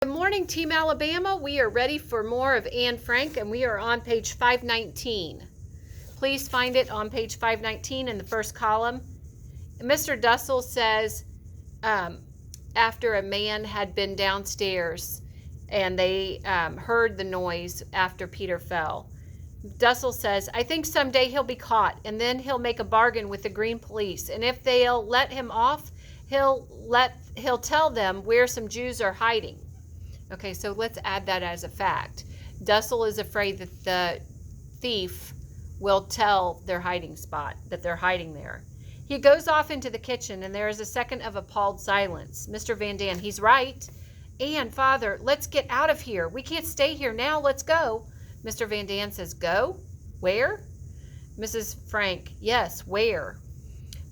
Good morning, Team Alabama. We are ready for more of Anne Frank, and we are on page 519. Please find it on page 519 in the first column. Mr. Dussel says, after a man had been downstairs and they heard the noise after Peter fell, Dussel says, I think someday he'll be caught, and then he'll make a bargain with the Green Police, and if they'll let him off, he'll tell them where some Jews are hiding. Okay, so let's add that as a fact. Dussel is afraid that the thief will tell their hiding spot, that they're hiding there. He goes off into the kitchen, and there is a second of appalled silence. Mr. Van Daan, he's right. Anne, Father, let's get out of here. We can't stay here now. Let's go. Mr. Van Daan says, go? Where? Mrs. Frank, yes, where?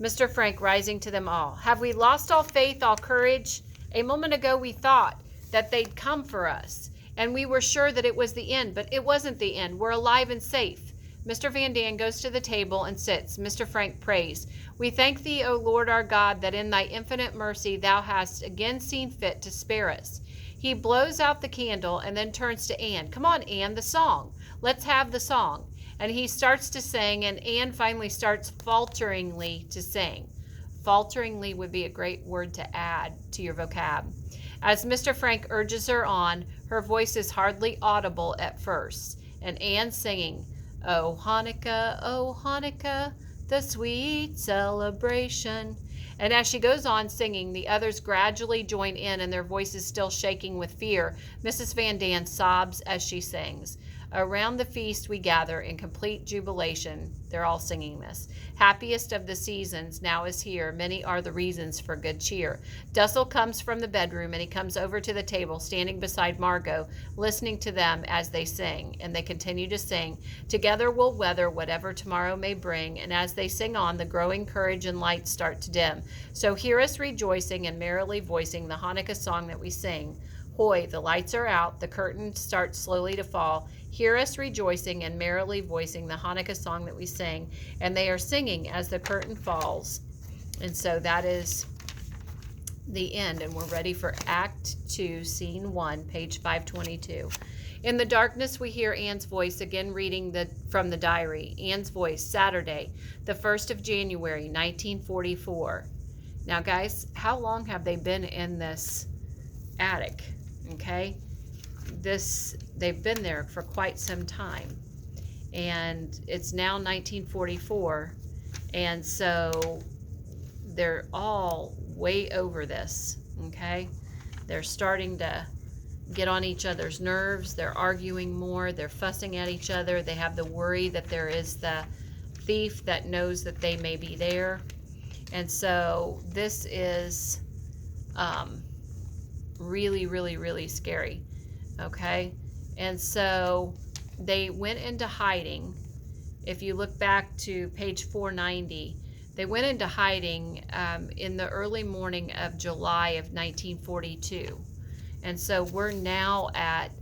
Mr. Frank, rising to them all. Have we lost all faith, all courage? A moment ago we thought that they'd come for us, and we were sure that it was the end, but it wasn't the end. We're alive and safe. Mr. Van Daan goes to the table and sits. Mr. Frank prays. We thank thee, O Lord our God, that in thy infinite mercy thou hast again seen fit to spare us. He blows out the candle and then turns to Anne. Come on, Anne, the song. Let's have the song. And he starts to sing, and Anne finally starts falteringly to sing. Falteringly would be a great word to add to your vocab. As Mr. Frank urges her on, her voice is hardly audible at first, and Anne singing, O Hanukkah, the sweet celebration. And as she goes on singing, the others gradually join in, and their voices still shaking with fear. Mrs. Van Daan sobs as she sings. Around the feast we gather in complete jubilation. They're all singing this. Happiest of the seasons now is here. Many are the reasons for good cheer. Dussel comes from the bedroom, and he comes over to the table, standing beside Margot, listening to them as they sing. And they continue to sing. Together we'll weather whatever tomorrow may bring. And as they sing on, the growing courage and light start to dim. So hear us rejoicing and merrily voicing the Hanukkah song that we sing. Hoy, the lights are out, the curtain starts slowly to fall. Hear us rejoicing and merrily voicing the Hanukkah song that we sing. And they are singing as the curtain falls. And so that is the end. And we're ready for Act 2, Scene 1, page 522. In the darkness, we hear Anne's voice again reading from the diary. Anne's voice, Saturday, the 1st of January, 1944. Now, guys, how long have they been in this attic? Okay, they've been there for quite some time, and it's now 1944, and so they're all way over this. Okay, they're starting to get on each other's nerves. They're arguing more. They're fussing at each other. They have the worry that there is the thief that knows that they may be there, and so this is really, really, really scary. Okay, and so they went into hiding. If you look back to page 490, they went into hiding in the early morning of July of 1942, and so we're now at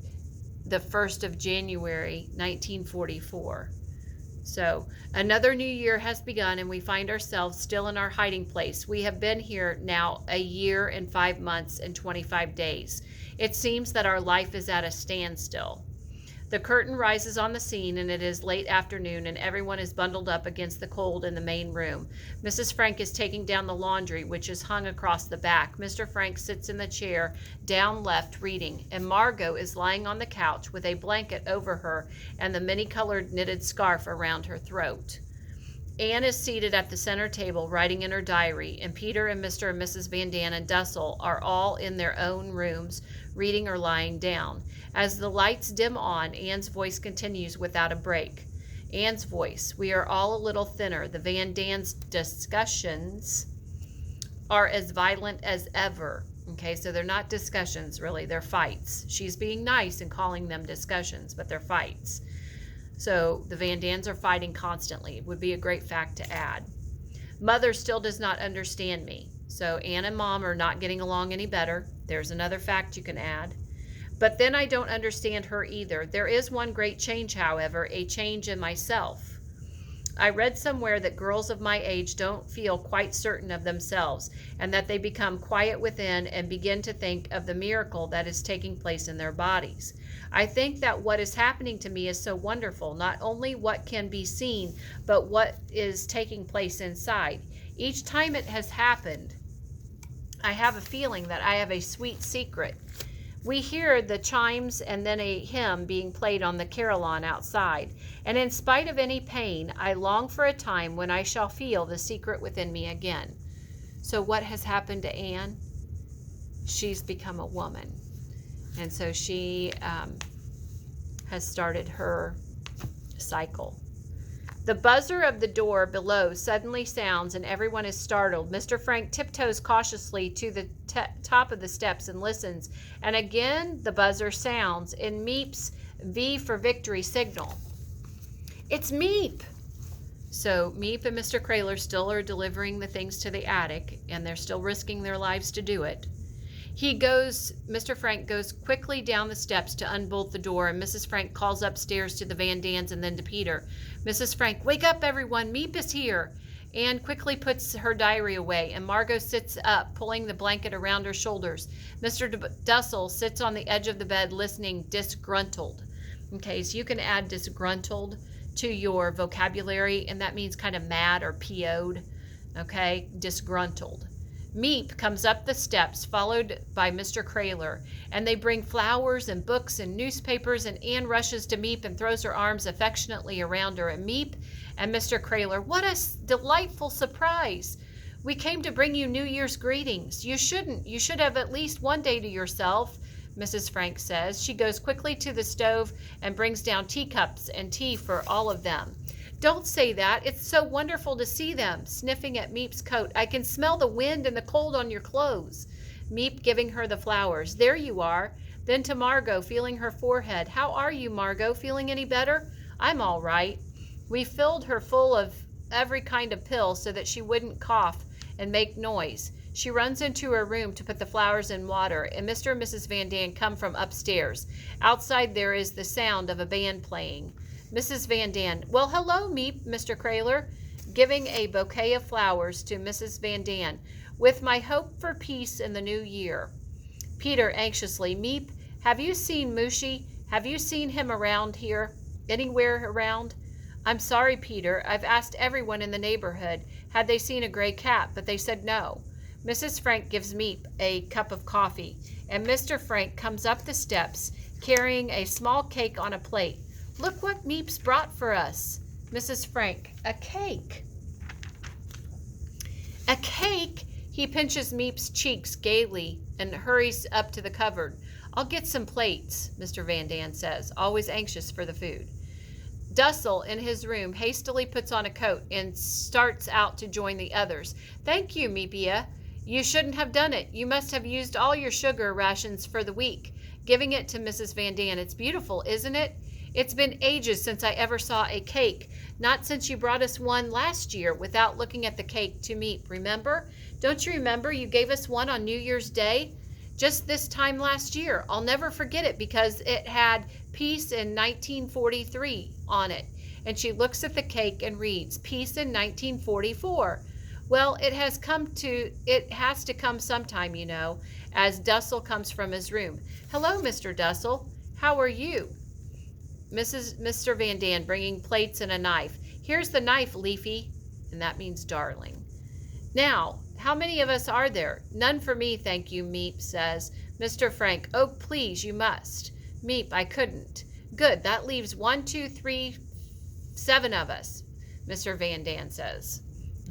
the 1st of January 1944. So another new year has begun, and we find ourselves still in our hiding place. We have been here now a year and 5 months and 25 days. It seems that our life is at a standstill. The curtain rises on the scene, and it is late afternoon, and everyone is bundled up against the cold in the main room. Mrs. Frank is taking down the laundry, which is hung across the back. Mr. Frank sits in the chair down left reading, and Margot is lying on the couch with a blanket over her and the many-colored knitted scarf around her throat. Anne is seated at the center table writing in her diary, and Peter and Mr. and Mrs. Van Daan and Dussel are all in their own rooms reading or lying down. As the lights dim on, Anne's voice continues without a break. Anne's voice, we are all a little thinner. The Van Daan's discussions are as violent as ever. Okay, so they're not discussions, really. They're fights. She's being nice and calling them discussions, but they're fights. So the Van Daans are fighting constantly. It would be a great fact to add. Mother still does not understand me. So Anne and Mom are not getting along any better. There's another fact you can add. But then I don't understand her either. There is one great change, however, a change in myself. I read somewhere that girls of my age don't feel quite certain of themselves and that they become quiet within and begin to think of the miracle that is taking place in their bodies. I think that what is happening to me is so wonderful, not only what can be seen, but what is taking place inside. Each time it has happened, I have a feeling that I have a sweet secret. We hear the chimes and then a hymn being played on the carillon outside, and in spite of any pain, I long for a time when I shall feel the secret within me again. So what has happened to Anne? She's become a woman, and so she has started her cycle. The buzzer of the door below suddenly sounds and everyone is startled. Mr. Frank tiptoes cautiously to the top of the steps and listens. And again the buzzer sounds in Miep's V for victory signal. It's Miep! So Miep and Mr. Kraler still are delivering the things to the attic, and they're still risking their lives to do it. Mr. Frank goes quickly down the steps to unbolt the door, and Mrs. Frank calls upstairs to the Van Dans and then to Peter. Mrs. Frank, wake up everyone, Miep is here. Anne quickly puts her diary away, and Margot sits up, pulling the blanket around her shoulders. Mr. Dussel sits on the edge of the bed listening, disgruntled. Okay, so you can add disgruntled to your vocabulary, and that means kind of mad or PO'd. Okay, disgruntled. Miep comes up the steps, followed by Mr. Kraler, and they bring flowers and books and newspapers, and Anne rushes to Miep and throws her arms affectionately around her. And Miep and Mr. Kraler, what a delightful surprise! We came to bring you New Year's greetings. You should have at least one day to yourself, Mrs. Frank says. She goes quickly to the stove and brings down teacups and tea for all of them. Don't say that. It's so wonderful to see them, sniffing at Miep's coat. I can smell the wind and the cold on your clothes. Miep giving her the flowers. There you are. Then to Margot, feeling her forehead. How are you, Margot? Feeling any better? I'm all right. We filled her full of every kind of pill so that she wouldn't cough and make noise. She runs into her room to put the flowers in water, and Mr. and Mrs. Van Daan come from upstairs. Outside there is the sound of a band playing. Mrs. Van Daan, well, hello, Miep, Mr. Kraler, giving a bouquet of flowers to Mrs. Van Daan, with my hope for peace in the new year. Peter, anxiously, Miep, have you seen Mooshy? Have you seen him around here? Anywhere around? I'm sorry, Peter. I've asked everyone in the neighborhood had they seen a gray cat, but they said no. Mrs. Frank gives Miep a cup of coffee, and Mr. Frank comes up the steps carrying a small cake on a plate. Look what Miep's brought for us. Mrs. Frank, a cake. A cake? He pinches Miep's cheeks gaily and hurries up to the cupboard. I'll get some plates, Mr. Van Daan says, always anxious for the food. Dussel, in his room, hastily puts on a coat and starts out to join the others. Thank you, Miepia. You shouldn't have done it. You must have used all your sugar rations for the week. Giving it to Mrs. Van Daan. It's beautiful, isn't it? It's been ages since I ever saw a cake. Not since you brought us one last year without looking at the cake to Miep, remember? Don't you remember you gave us one on New Year's Day? Just this time last year. I'll never forget it because it had Peace in 1943 on it. And she looks at the cake and reads, Peace in 1944. Well, it has to come sometime, you know, as Dussel comes from his room. Hello, Mr. Dussel. How are you? Mr. Van Daan bringing plates and a knife. Here's the knife, Leafy, and that means darling. Now, how many of us are there? None for me, thank you, Miep says. Mr. Frank, oh, please, you must. Miep, I couldn't. Good, that leaves 1, 2, 3, 7 of us, Mr. Van Daan says.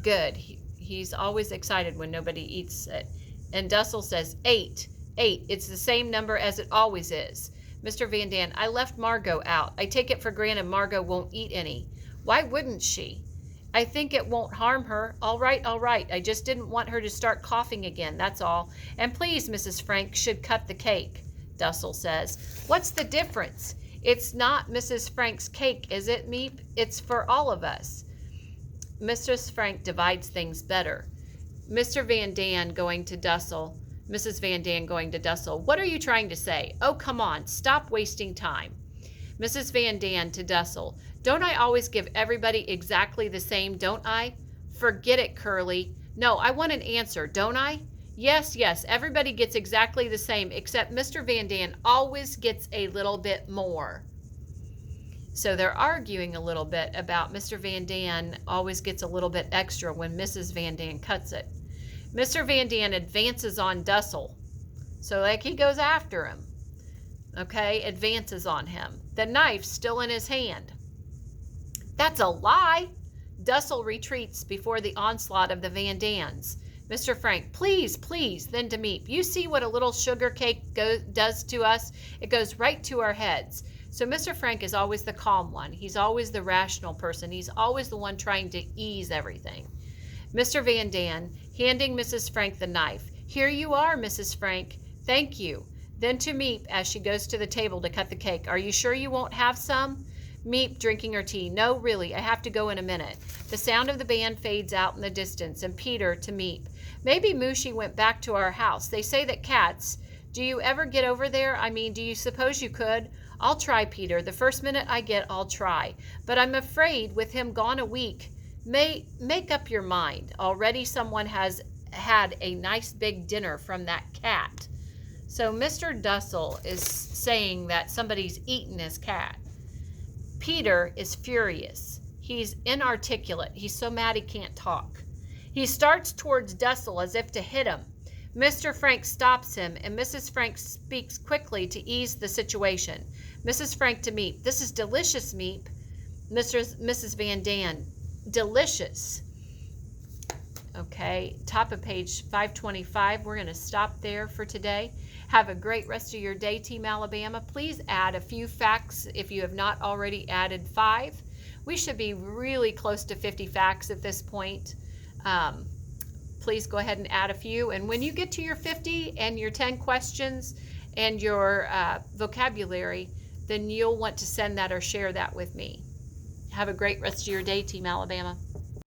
Good, he's always excited when nobody eats it. And Dussel says, 8. 8, it's the same number as it always is. Mr. Van Daan, I left Margot out. I take it for granted Margot won't eat any. Why wouldn't she? I think it won't harm her. All right. I just didn't want her to start coughing again, that's all. And please, Mrs. Frank should cut the cake, Dussel says. What's the difference? It's not Mrs. Frank's cake, is it, Miep? It's for all of us. Mrs. Frank divides things better. Mr. Van Daan going to Dussel. Mrs. Van Daan going to Dussel. What are you trying to say? Oh, come on. Stop wasting time. Mrs. Van Dan to Dussel. Don't I always give everybody exactly the same, don't I? Forget it, Curly. No, I want an answer, don't I? Yes, everybody gets exactly the same, except Mr. Van Dan always gets a little bit more. So they're arguing a little bit about Mr. Van Dan always gets a little bit extra when Mrs. Van Dan cuts it. Mr. Van Dan advances on Dussel. So like he goes after him. Okay, advances on him. The knife's still in his hand. That's a lie. Dussel retreats before the onslaught of the Van Dans. Mr. Frank, please, then to Meep. You see what a little sugar cake does to us? It goes right to our heads. So Mr. Frank is always the calm one. He's always the rational person. He's always the one trying to ease everything. Mr. Van Dan, handing Mrs. Frank the knife. Here you are, Mrs. Frank. Thank you. Then to Meep as she goes to the table to cut the cake. Are you sure you won't have some? Meep drinking her tea. No, really, I have to go in a minute. The sound of the band fades out in the distance, and Peter to Meep. Maybe Mooshie went back to our house. They say that cats... Do you ever get over there? I mean, do you suppose you could? I'll try, Peter. The first minute I get, I'll try. But I'm afraid with him gone a week. Make up your mind. Already someone has had a nice big dinner from that cat. So Mr. Dussel is saying that somebody's eaten his cat. Peter is furious. He's inarticulate. He's so mad he can't talk. He starts towards Dussel as if to hit him. Mr. Frank stops him, and Mrs. Frank speaks quickly to ease the situation. Mrs. Frank to Meep. This is delicious, Meep. Mrs. Van Dan. Delicious. Okay, top of page 525. We're going to stop there for today. Have a great rest of your day, Team Alabama. Please add a few facts if you have not already added 5. We should be really close to 50 facts at this point. Please go ahead and add a few. And when you get to your 50 and your 10 questions and your vocabulary, then you'll want to send that or share that with me. Have a great rest of your day, Team Alabama.